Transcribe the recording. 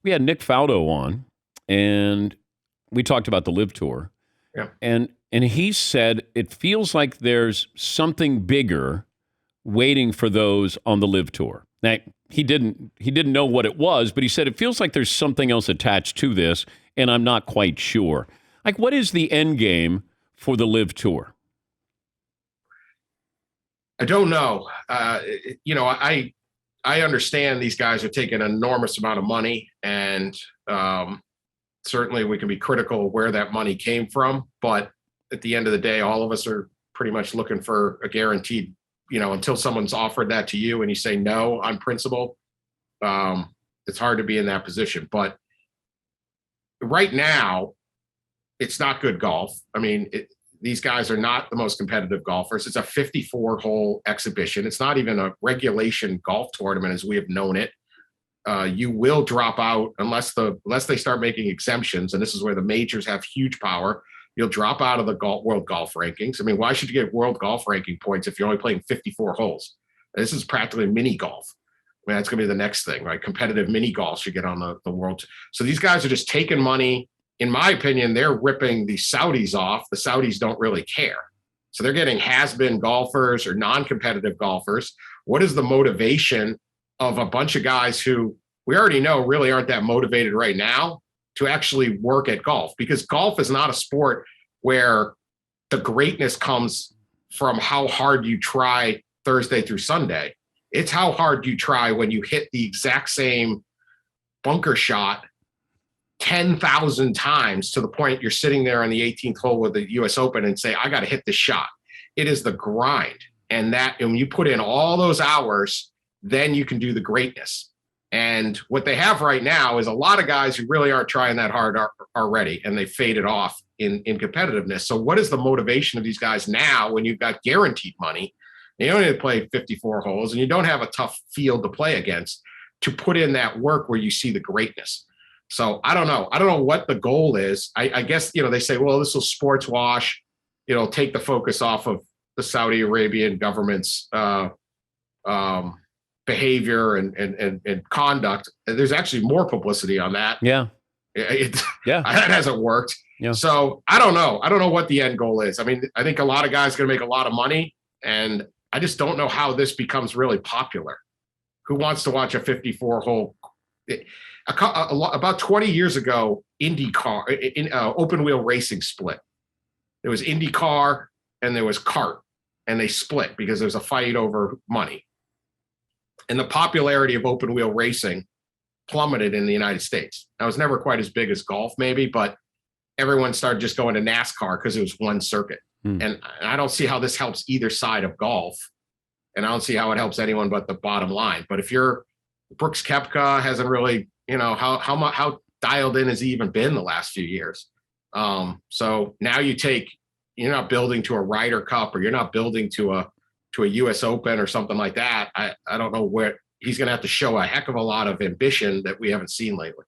We had Nick Faldo on, and we talked about the LIV Tour. Yeah. And he said it feels like there's something bigger waiting for those on the LIV Tour. Now, he didn't know what it was, but he said it feels like there's something else attached to this, and I'm not quite sure. Like, what is the end game for the LIV Tour? I don't know. I understand these guys are taking an enormous amount of money, and certainly we can be critical of where that money came from. But at the end of the day, all of us are pretty much looking for a guaranteed, until someone's offered that to you and you say no on principle, it's hard to be in that position. But right now, it's not good golf. I mean, these guys are not the most competitive golfers. It's a 54-hole exhibition. It's not even a regulation golf tournament as we have known it. You will drop out unless they start making exemptions, and this is where the majors have huge power. You'll drop out of the world golf rankings. I mean, why should you get world golf ranking points if you're only playing 54 holes? This is practically mini golf. I mean, that's going to be the next thing, right? Competitive mini golf should get on the world. So these guys are just taking money. In my opinion, they're ripping the Saudis off. The Saudis don't really care. So they're getting has-been golfers or non-competitive golfers. What is the motivation of a bunch of guys who we already know really aren't that motivated right now to actually work at golf? Because golf is not a sport where the greatness comes from how hard you try Thursday through Sunday. It's how hard you try when you hit the exact same bunker shot 10,000 times to the point you're sitting there on the 18th hole with the US Open and say, I got to hit this shot. It is the grind. And when you put in all those hours, then you can do the greatness. And what they have right now is a lot of guys who really aren't trying that hard already, and they faded off in competitiveness. So what is the motivation of these guys now when you've got guaranteed money? You don't need to play 54 holes and you don't have a tough field to play against to put in that work where you see the greatness. So I don't know. I don't know what the goal is. I guess, they say, well, this will sports wash, take the focus off of the Saudi Arabian government's behavior and conduct. There's actually more publicity on that. Yeah. That hasn't worked. Yeah. So I don't know. I don't know what the end goal is. I mean, I think a lot of guys are going to make a lot of money, and I just don't know how this becomes really popular. Who wants to watch a 54-hole? About 20 years ago, IndyCar, open wheel racing split. There was IndyCar and there was kart, and they split because there was a fight over money. And the popularity of open wheel racing plummeted in the United States. Now, it was never quite as big as golf, maybe, but everyone started just going to NASCAR because it was one circuit. And I don't see how this helps either side of golf. And I don't see how it helps anyone but the bottom line. But if you're Brooks Koepka hasn't really, how dialed in has he even been the last few years? So now you're not building to a Ryder Cup, or you're not building to a US Open or something like that. I don't know where he's going to have to show a heck of a lot of ambition that we haven't seen lately.